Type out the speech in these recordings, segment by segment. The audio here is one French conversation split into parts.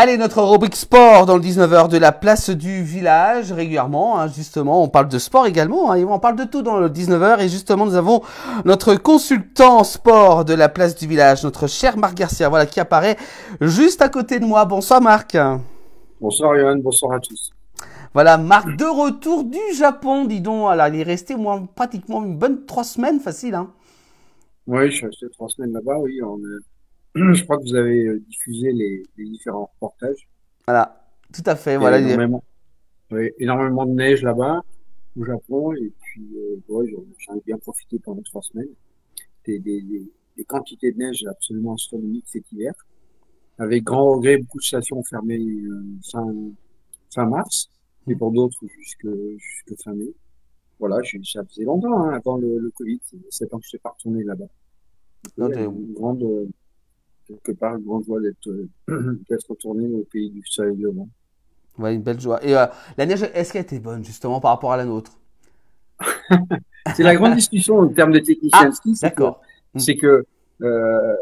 Allez, notre rubrique sport dans le 19h de la place du village, régulièrement, hein, justement, on parle de sport également, hein, et on parle de tout dans le 19h, et justement, nous avons notre consultant sport de la place du village, notre cher Marc Garcia, voilà, qui apparaît juste à côté de moi. Bonsoir Marc. Bonsoir Johan, bonsoir à tous. Voilà, Marc de retour du Japon, dis donc, alors, il est resté pratiquement une bonne 3 semaines, facile, hein. Oui, je suis resté 3 semaines là-bas, oui. Je crois que vous avez diffusé les différents reportages. Voilà, tout à fait, Il y a voilà. énormément, oui, énormément de neige là-bas, au Japon, et puis ouais, j'en ai bien profité pendant 3 semaines. Des quantités de neige absolument astronomiques cet hiver. Avec grand regret, beaucoup de stations ont fermé fin mars, et pour d'autres jusque fin mai. Voilà, ça faisait longtemps, hein, avant le Covid, c'est 7 ans que je suis pas retourné là-bas. Non, Oui, quelque part, une grande joie d'être retourné au pays du soleil levant. ouais, une belle joie. Et la neige, est-ce qu'elle était bonne, justement, par rapport à la nôtre? C'est la grande discussion en termes de technicien de Ah, ski, d'accord. c'est que, euh,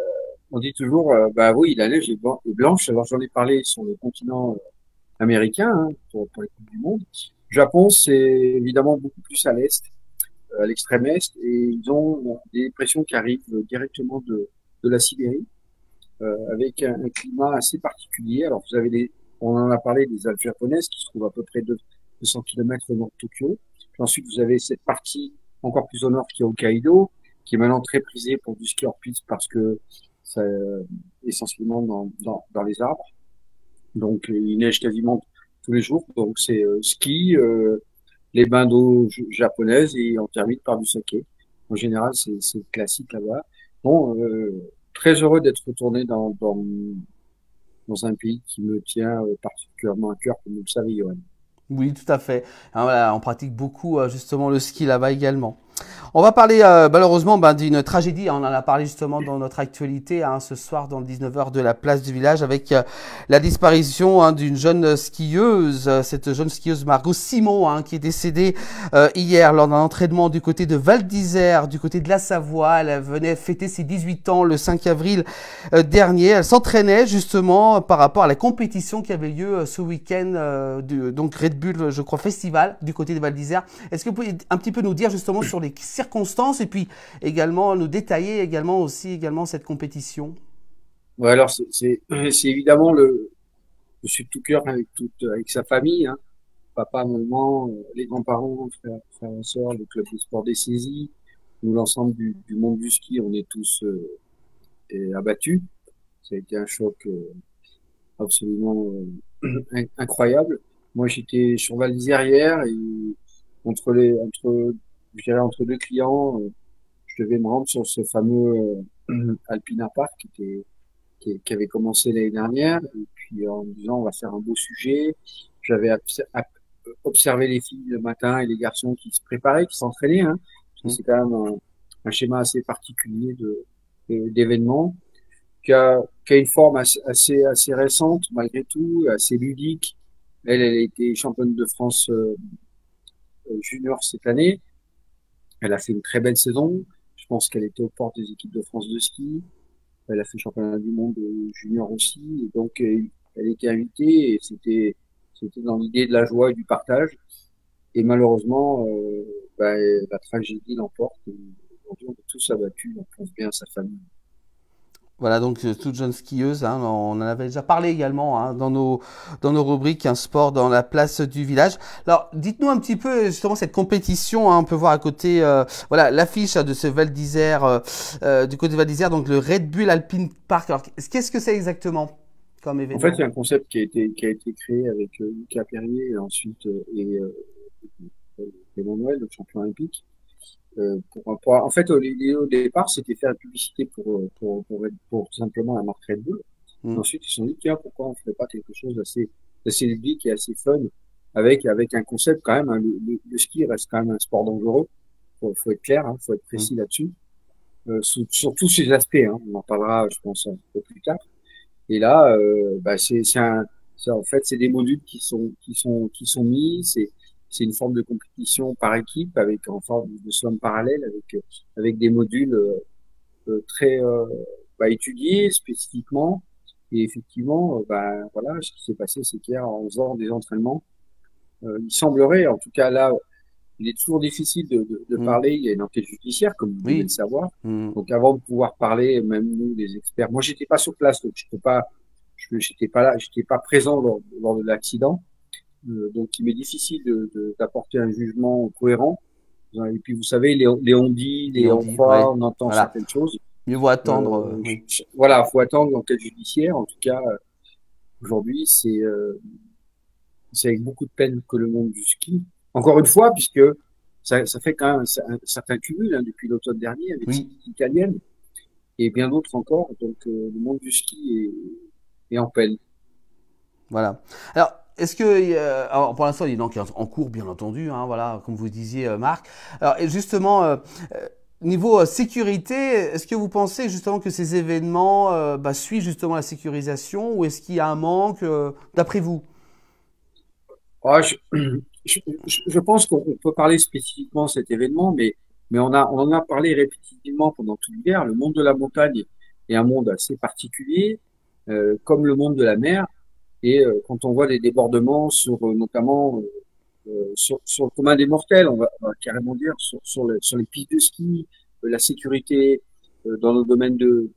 on dit toujours, bah oui, la neige est blanche. Alors j'en ai parlé sur le continent américain, hein, pour les coupes du monde. Japon, c'est évidemment beaucoup plus à l'est, à l'extrême est, et ils ont des pressions qui arrivent directement de la Sibérie. Avec un climat assez particulier. Alors, on en a parlé des Alpes japonaises qui se trouvent à peu près 200 km au nord de Tokyo. Puis ensuite, vous avez cette partie encore plus au nord qui est Hokkaido, qui est maintenant très prisée pour du ski hors piste parce que c'est essentiellement dans les arbres. Donc, il neige quasiment tous les jours. Donc, c'est ski, les bains d'eau japonaises et on termine par du saké. En général, c'est classique là-bas. Bon, très heureux d'être retourné dans un pays qui me tient particulièrement à cœur, comme vous le savez, Johan. Oui, tout à fait. Hein, voilà, on pratique beaucoup justement le ski là-bas également. On va parler malheureusement d'une tragédie. On en a parlé justement dans notre actualité hein, ce soir dans le 19h de la place du village avec la disparition hein, d'une jeune skieuse, cette jeune skieuse Margot Simon hein, qui est décédée hier lors d'un entraînement du côté de Val d'Isère, du côté de la Savoie. Elle venait fêter ses 18 ans le 5 avril dernier. Elle s'entraînait justement par rapport à la compétition qui avait lieu ce week-end, donc Red Bull, je crois, Festival du côté de Val d'Isère. Est-ce que vous pouvez un petit peu nous dire justement sur les circonstances et puis également nous détailler également aussi également cette compétition? Ouais, alors c'est évidemment le sud de tout cœur avec sa famille, hein. Papa, maman, les grands-parents, frères et sœurs, le club de sport des saisies, nous l'ensemble du monde du ski, on est tous abattus. Ça a été un choc absolument incroyable. Moi, j'étais sur Val d'Isère hier et je dirais entre deux clients, je devais me rendre sur ce fameux Alpina Park qui avait commencé l'année dernière. Et puis en me disant, on va faire un beau sujet. J'avais observé les filles le matin et les garçons qui se préparaient, qui s'entraînaient, hein, parce que c'est quand même un schéma assez particulier d'événements qui a une forme assez récente malgré tout, assez ludique. Elle a été championne de France junior cette année. Elle a fait une très belle saison. Je pense qu'elle était aux portes des équipes de France de ski. Elle a fait championnat du monde junior aussi. Et donc, elle était invitée et c'était dans l'idée de la joie et du partage. Et malheureusement, bah, la tragédie l'emporte. Et aujourd'hui, on est tous abattus. On pense bien à sa famille. Voilà, donc toute jeune skieuse, hein, on en avait déjà parlé également hein, dans nos rubriques, un sport dans la place du village. Alors, dites-nous un petit peu justement cette compétition, hein, on peut voir à côté, voilà, l'affiche hein, de ce Val d'Isère, du côté de Val d'Isère, donc le Red Bull Alpine Park. Alors, qu'est-ce que c'est exactement comme En fait, événement? c'est un concept qui a été créé avec Lucas Perrier et ensuite Emmanuel, le champion olympique. En fait, l'idée au départ, c'était faire une publicité pour tout simplement la marque Red Bull. Et Hmm. ensuite, ils se sont dit, tiens, pourquoi on ferait pas quelque chose d'assez ludique et assez fun avec un concept quand même, hein. Le ski reste quand même un sport dangereux. Faut être clair, hein, faut être Hmm. précis là-dessus. Sur tous ces aspects, hein. On en parlera, je pense, un peu plus tard. Et là, bah, en fait, c'est des modules qui sont mis. C'est une forme de compétition par équipe avec en forme de somme parallèle avec des modules très bah, étudiés spécifiquement Et effectivement, ben voilà, ce qui s'est passé, c'est qu'hier, en faisant des entraînements, il semblerait, en tout cas là, il est toujours difficile de Mm. parler. Il y a une enquête judiciaire, comme vous devez le Oui. savoir. Mm. Donc avant de pouvoir parler, même nous, les experts, moi j'étais pas sur place, donc j'étais pas là, j'étais pas présent lors de l'accident. Donc il m'est difficile d'apporter un jugement cohérent. Et puis vous savez, les on dit, Et les on on dit, croit, ouais. on entend Voilà. certaines choses. Mieux vaut attendre, oui. Voilà, faut attendre l'enquête judiciaire. En tout cas, aujourd'hui, c'est avec beaucoup de peine que le monde du ski, encore une fois, puisque ça fait quand même un certain cumul hein, depuis l'automne dernier avec Oui. cette italienne et bien d'autres encore. Donc le monde du ski est en peine. Voilà. Alors, est-ce que, alors pour l'instant, il y a une enquête en cours, bien entendu, hein, voilà, comme vous disiez, Marc. Alors, et justement, niveau sécurité, est-ce que vous pensez justement que ces événements suivent justement la sécurisation ou est-ce qu'il y a un manque, d'après vous? Ah, je pense qu'on peut parler spécifiquement de cet événement, mais on en a parlé répétitivement pendant tout l'hiver. Le monde de la montagne est un monde assez particulier, comme le monde de la mer. Et quand on voit des débordements sur notamment sur le commun des mortels, on va carrément dire, sur les pistes de ski, la sécurité dans le domaine de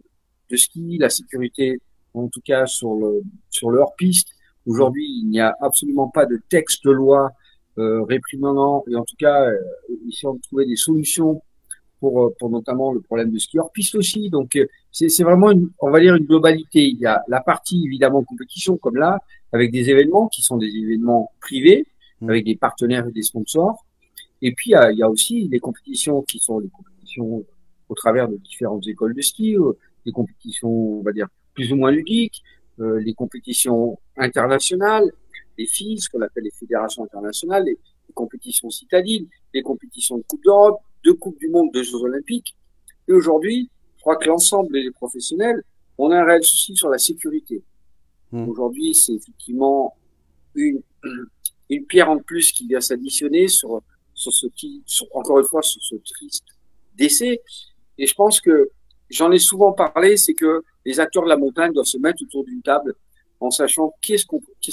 ski, la sécurité en tout cas sur le hors-piste. Mm. Aujourd'hui, il n'y a absolument pas de texte de loi réprimandant, et en tout cas, essayant de trouver des solutions pour notamment le problème de ski hors-piste aussi. Donc, c'est vraiment, on va dire, une globalité. Il y a la partie, évidemment, compétition, comme là, avec des événements qui sont des événements privés, Mm. avec des partenaires et des sponsors. Et puis, il y a aussi les compétitions qui sont les compétitions au travers de différentes écoles de ski, des compétitions, on va dire, plus ou moins ludiques, les compétitions internationales, les FIS, ce qu'on appelle les fédérations internationales, les compétitions citadines, les compétitions de Coupe d'Europe, de Coupe du Monde, de Jeux Olympiques. Et aujourd'hui, je crois que l'ensemble des professionnels ont un réel souci sur la sécurité. Mm. Aujourd'hui, c'est effectivement une, une pierre en plus qui vient s'additionner encore une fois, sur ce triste décès. Et je pense que j'en ai souvent parlé, c'est que les acteurs de la montagne doivent se mettre autour d'une table en sachant qu'est-ce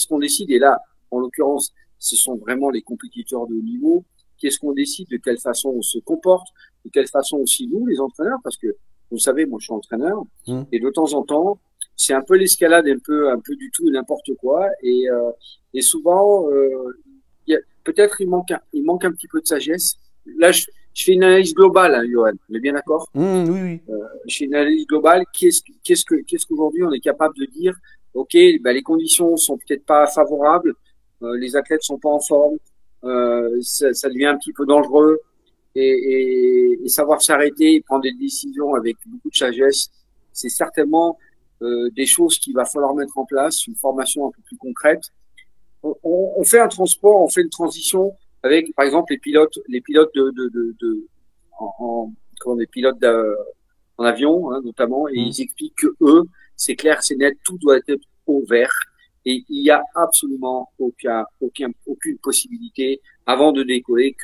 qu'on décide. Et là, en l'occurrence, ce sont vraiment les compétiteurs de haut niveau. Qu'est-ce qu'on décide, de quelle façon on se comporte, de quelle façon aussi nous, les entraîneurs, parce que vous savez, moi je suis entraîneur, Mm. et de temps en temps, c'est un peu l'escalade, un peu du tout et n'importe quoi, et souvent, peut-être il manque un petit peu de sagesse. Là, je fais une analyse globale, hein, Johan, on est bien d'accord? Mm, oui, oui. Je fais une analyse globale. Qu'est-ce qu'aujourd'hui on est capable de dire? Ok, ben les conditions sont peut-être pas favorables, les athlètes sont pas en forme, ça devient un petit peu dangereux, et savoir s'arrêter et prendre des décisions avec beaucoup de sagesse, c'est certainement des choses qu'il va falloir mettre en place, une formation un peu plus concrète. On fait un transport, on fait une transition avec, par exemple, les pilotes comment, des pilotes en avion, hein, notamment, et Mm. ils expliquent que eux, c'est clair, c'est net, tout doit être au vert, et il n'y a absolument aucune possibilité avant de décoller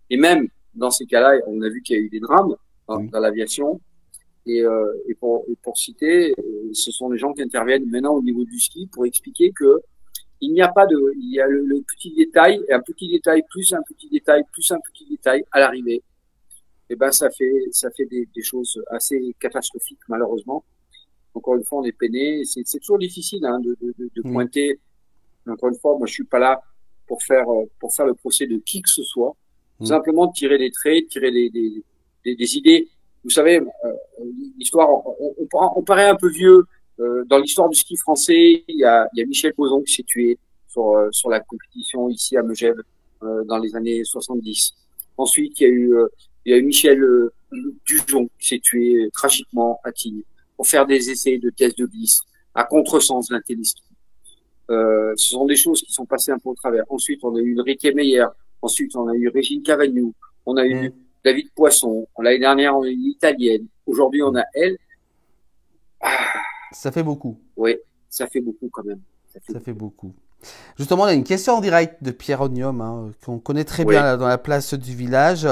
et même dans ces cas-là, on a vu qu'il y a eu des drames Oui. dans l'aviation, et pour citer, ce sont les gens qui interviennent maintenant au niveau du ski pour expliquer que il n'y a pas de, il y a le petit détail, et un petit détail plus un petit détail plus un petit détail à l'arrivée. Et ben, ça fait des choses assez catastrophiques, malheureusement. Encore une fois, on est peiné. C'est toujours difficile, hein, de Oui. pointer. Encore une fois, moi, je suis pas là pour faire le procès de qui que ce soit. Mm. Simplement tirer des traits, tirer des idées. Vous savez, l'histoire, on paraît un peu vieux. Dans l'histoire du ski français, il y a Michel Boson qui s'est tué sur la compétition ici à Megève dans les années 70. Ensuite, il y a eu Michel Dujon qui s'est tué tragiquement à Tignes pour faire des essais de tests de glisse à contresens de l'intellistrie. Ce sont des choses qui sont passées un peu au travers. Ensuite, on a eu Riquet Meyer. Ensuite, on a eu Régine Cavagnou. On a Mm. eu David Poisson. L'année dernière, on a eu une Italienne. Aujourd'hui, on Mm. a elle. Ah, Ça fait beaucoup. oui, ça fait beaucoup quand même. Ça fait Ça fait beaucoup. beaucoup. Justement, on a une question en direct de Pierre Ognium, hein, qu'on connaît très bien là, dans la place du village.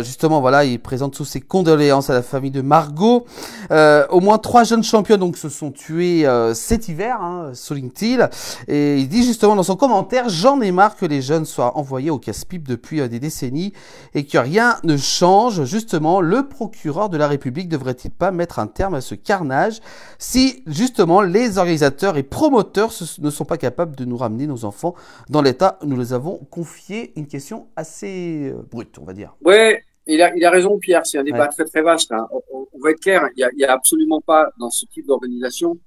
Justement, voilà, il présente toutes ses condoléances à la famille de Margot. Au moins 3 jeunes champions donc se sont tués cet hiver, hein, souligne-t-il. Et il dit justement dans son commentaire, j'en ai marre que les jeunes soient envoyés au casse-pipe depuis des décennies et que rien ne change. Justement, le procureur de la République devrait-il pas mettre un terme à ce carnage si justement les organisateurs et promoteurs ne sont pas capables de nous ramener nos enfants dans l'état où nous les avons confiés? Une question assez brute, on va dire. Ouais, il a raison, Pierre. C'est un débat très très vaste, hein. On va être clair. Il y a absolument pas dans ce type d'organisation.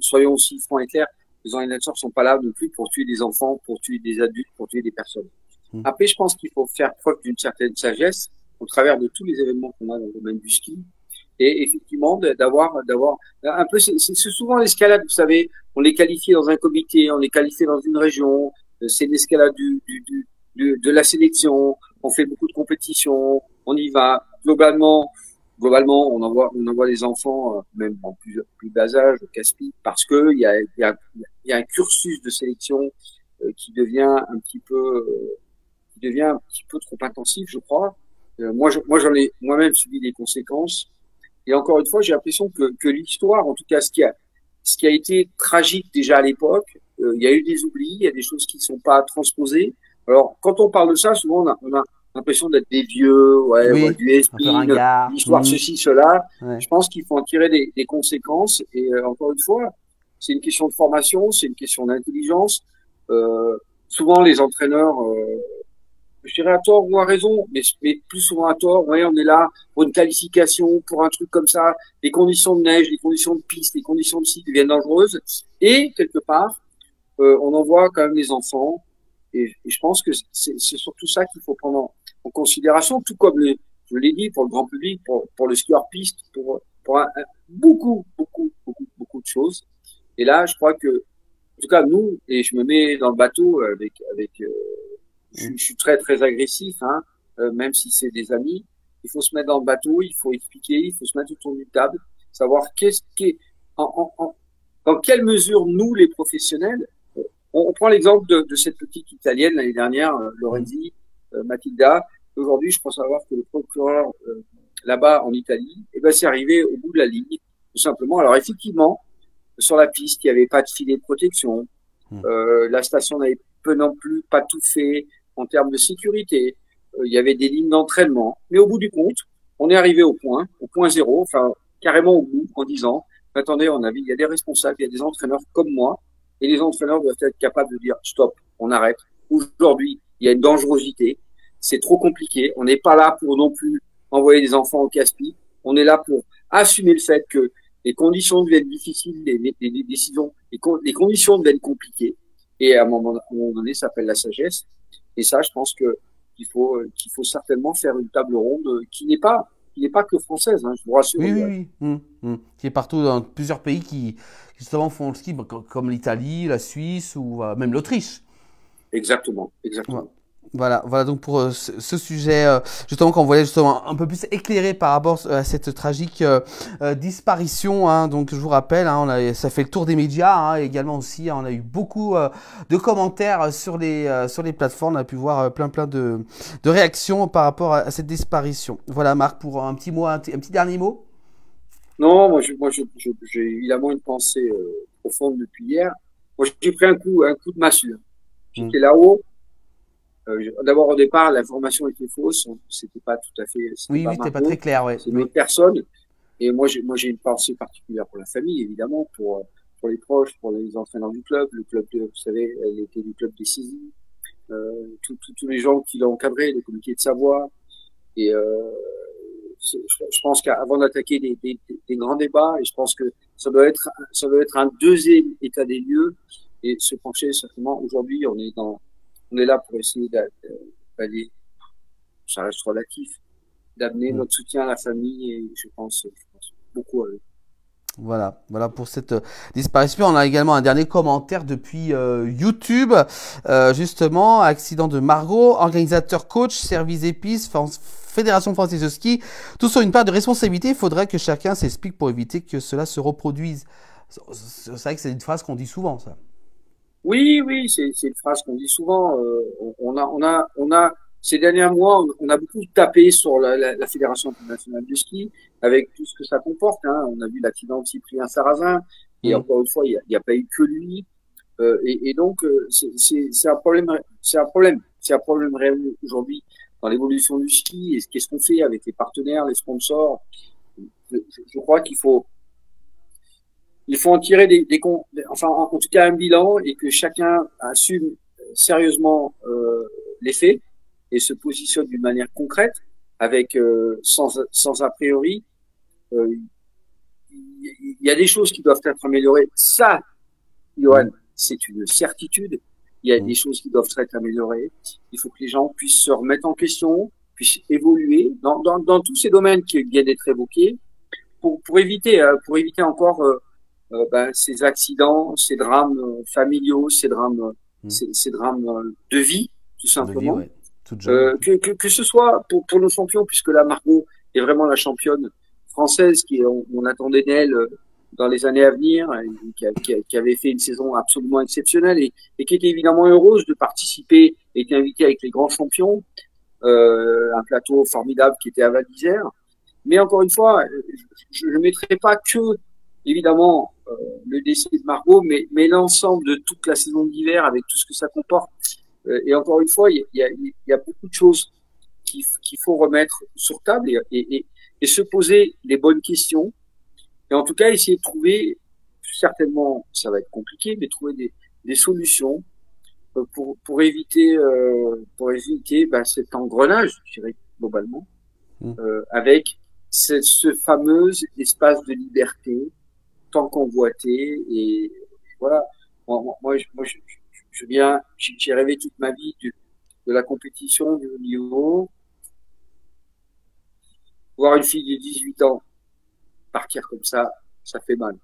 Soyons aussi francs et clairs. Les organisateurs sont pas là non plus pour tuer des enfants, pour tuer des adultes, pour tuer des personnes. Après, je pense qu'il faut faire preuve d'une certaine sagesse au travers de tous les événements qu'on a dans le domaine du ski. Et effectivement, d'avoir un peu, c'est souvent l'escalade, vous savez, on les qualifie dans un comité, on les qualifie dans une région, c'est l'escalade de la sélection, on fait beaucoup de compétitions, on y va. Globalement, on envoie les enfants, même en plus bas âge, au casse-pipe, parce que il y a un cursus de sélection qui devient un petit peu trop intensif, je crois. Moi, j'en ai moi-même subi des conséquences. Et encore une fois, j'ai l'impression que l'histoire, en tout cas, ce qui a été tragique déjà à l'époque, il y a eu des oublis, il y a des choses qui ne sont pas transposées. Alors, quand on parle de ça, souvent, on a l'impression d'être des vieux, oui, du has-been, l'histoire ceci, cela. Ouais. Je pense qu'il faut en tirer des conséquences. Et encore une fois, c'est une question de formation, c'est une question d'intelligence. Souvent, les entraîneurs, je dirais à tort ou à raison, mais plus souvent à tort. Ouais, on est là pour une qualification, pour un truc comme ça. Les conditions de neige, les conditions de piste, les conditions de site deviennent dangereuses. Et quelque part, on envoie quand même les enfants. Et je pense que c'est surtout ça qu'il faut prendre en considération, tout comme je l'ai dit, pour le grand public, pour le skieur piste, pour beaucoup de choses. Et là, je crois que, en tout cas, nous, et je me mets dans le bateau je suis très très agressif, hein, même si c'est des amis. Il faut se mettre dans le bateau, il faut expliquer, il faut se mettre autour d'une table, savoir dans quelle mesure nous, les professionnels, on prend l'exemple de cette petite Italienne l'année dernière, Lorenzi, Matilda. Aujourd'hui, je crois savoir que le procureur là-bas en Italie, c'est arrivé au bout de la ligne, tout simplement. Alors effectivement, sur la piste, il n'y avait pas de filet de protection. La station n'avait non plus pas tout fait en termes de sécurité. Il y avait des lignes d'entraînement. Mais au bout du compte, on est arrivé au point zéro, enfin carrément au bout, en disant, attendez, il y a des responsables, il y a des entraîneurs comme moi, et les entraîneurs doivent être capables de dire, stop, on arrête. Aujourd'hui, il y a une dangerosité. C'est trop compliqué. On n'est pas là pour non plus envoyer des enfants au casse-pipe. On est là pour assumer le fait que les conditions deviennent difficiles, les décisions, les conditions deviennent compliquées. Et à un moment donné, ça s'appelle la sagesse. Et ça, je pense qu'il faut certainement faire une table ronde qui n'est pas que française, hein, je vous rassure. Oui. Qui est partout dans plusieurs pays qui justement font le ski, comme l'Italie, la Suisse ou même l'Autriche. Exactement. Voilà donc pour ce sujet, justement, qu'on voyait justement un peu plus éclairé par rapport à cette tragique disparition, hein. Donc je vous rappelle, hein, ça fait le tour des médias, hein, également aussi, hein, on a eu beaucoup de commentaires sur les plateformes, on a pu voir plein de réactions par rapport à cette disparition. Voilà, Marc, pour un petit dernier mot. Non, moi j'ai évidemment une pensée profonde depuis hier. Moi j'ai pris un coup de massue. J'étais là-haut. D'abord, au départ, l'information était fausse. C'était pas tout à fait. C'était pas très clair, ouais. C'est une autre personne. Et moi, j'ai une pensée particulière pour la famille, évidemment, pour les proches, pour les entraîneurs du club. Le club, vous savez, elle était du club décisif. Tous les gens qui l'ont encadré, le comité de Savoie. Et je pense qu'avant d'attaquer des grands débats, et je pense que ça doit être un deuxième état des lieux et se pencher certainement. Aujourd'hui, on est là pour essayer d'aller, ça reste relatif, d'amener notre soutien à la famille et je pense beaucoup à eux. Voilà pour cette disparition. On a également un dernier commentaire depuis YouTube. Justement, accident de Margot, organisateur, coach, service épices, Fédération française de ski. Tous ont une part de responsabilité. Il faudrait que chacun s'explique pour éviter que cela se reproduise. C'est vrai que c'est une phrase qu'on dit souvent, ça. Oui, oui, c'est une phrase qu'on dit souvent. On a ces derniers mois, on a beaucoup tapé sur la Fédération internationale de ski avec tout ce que ça comporte. Hein. On a vu l'accident de Cyprien Sarrazin et Mm. encore une fois, il y a pas eu que lui. Et donc, c'est un problème, c'est un problème réel aujourd'hui dans l'évolution du ski. Et qu'est-ce qu'on fait avec les partenaires, les sponsors? Je crois il faut en tirer enfin, en tout cas, un bilan et que chacun assume sérieusement les faits et se positionne d'une manière concrète, avec sans a priori. Euh, il y a des choses qui doivent être améliorées. Ça, Johan, Mm. c'est une certitude. Il y a Mm. des choses qui doivent être améliorées. Il faut que les gens puissent se remettre en question, puissent évoluer dans tous ces domaines qui viennent d'être évoqués pour éviter encore ces accidents, ces drames familiaux, Mm. ces drames de vie, tout De vie, simplement. ouais. Toute jeune. Que ce soit pour nos champions, puisque là, Margot est vraiment la championne française on attendait d'elle dans les années à venir, et qui avait fait une saison absolument exceptionnelle et qui était évidemment heureuse de participer, était invitée avec les grands champions, un plateau formidable qui était à Val d'Isère. Mais encore une fois, je ne mettrai pas que, évidemment, le décès de Margot, mais l'ensemble de toute la saison d'hiver avec tout ce que ça comporte. Et encore une fois, il y a beaucoup de choses qu'il faut remettre sur table et se poser les bonnes questions. Et en tout cas, essayer de trouver, certainement, ça va être compliqué, mais trouver des solutions pour éviter cet engrenage, je dirais, globalement, Mm. avec ce fameux espace de liberté tant convoité. Et voilà, j'ai rêvé toute ma vie de la compétition, du haut niveau. Voir une fille de 18 ans partir comme ça fait mal.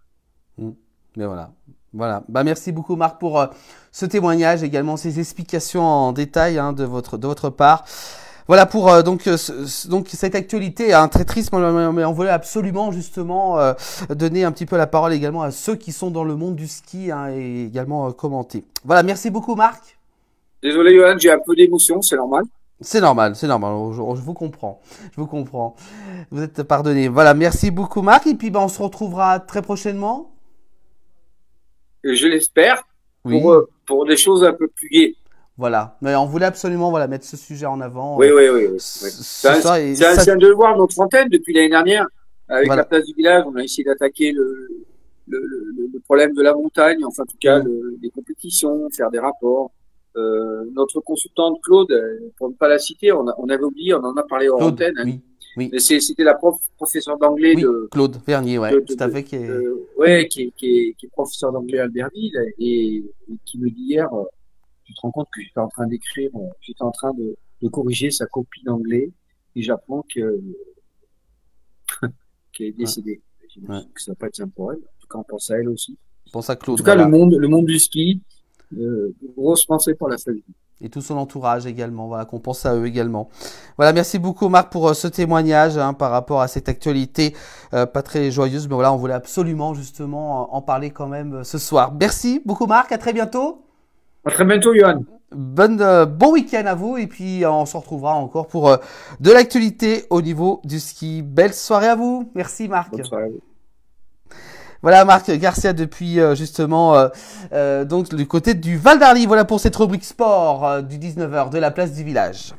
Mm. Mais voilà. Voilà. Bah, merci beaucoup, Marc, pour ce témoignage, également ces explications en détail hein, de votre part. Voilà pour donc cette actualité hein, très triste, mais on voulait absolument justement donner un petit peu la parole également à ceux qui sont dans le monde du ski hein, et également commenter. Voilà, merci beaucoup, Marc. Désolé, Johan, j'ai un peu d'émotion, c'est normal. C'est normal, c'est normal. Je vous comprends, je vous comprends. Vous êtes pardonné. Voilà, merci beaucoup, Marc. Et puis on se retrouvera très prochainement. Je l'espère Oui. pour des choses un peu plus gaies. Voilà, mais on voulait absolument voilà mettre ce sujet en avant Oui. ce soir et ça C'est un devoir de notre antenne depuis l'année dernière. Avec la voilà. place du village, on a essayé d'attaquer le problème de la montagne, enfin en tout cas Mm. les compétitions, faire des rapports. Notre consultante Claude, pour ne pas la citer, on avait oublié, on en a parlé hors Claude, antenne. Hein. oui, oui, C'était la professeure d'anglais oui, Claude Vernier, ouais, tout à fait qui est ouais, qui est professeur d'anglais à Albertville et qui me dit hier, tu te rends compte que j'étais en train d'écrire, j'étais en train de corriger sa copie d'anglais et j'apprends qu'elle est ouais, décédée. ouais. J'imagine que ça va pas être simple pour elle. En tout cas, on pense à elle aussi. Pense à En Claude, tout cas, voilà. le monde du ski, grosse pensée pour la famille. Et tout son entourage également, voilà, qu'on pense à eux également. Voilà, merci beaucoup Marc pour ce témoignage hein, par rapport à cette actualité pas très joyeuse, mais voilà, on voulait absolument justement en parler quand même ce soir. Merci beaucoup Marc, à très bientôt. À très bientôt, Johan. Bon week-end à vous et puis on se retrouvera encore pour de l'actualité au niveau du ski. Belle soirée à vous. Merci Marc. Bonne soirée à vous. Voilà Marc Garcia depuis justement donc du côté du Val d'Arly. Voilà pour cette rubrique sport du 19h de la place du village.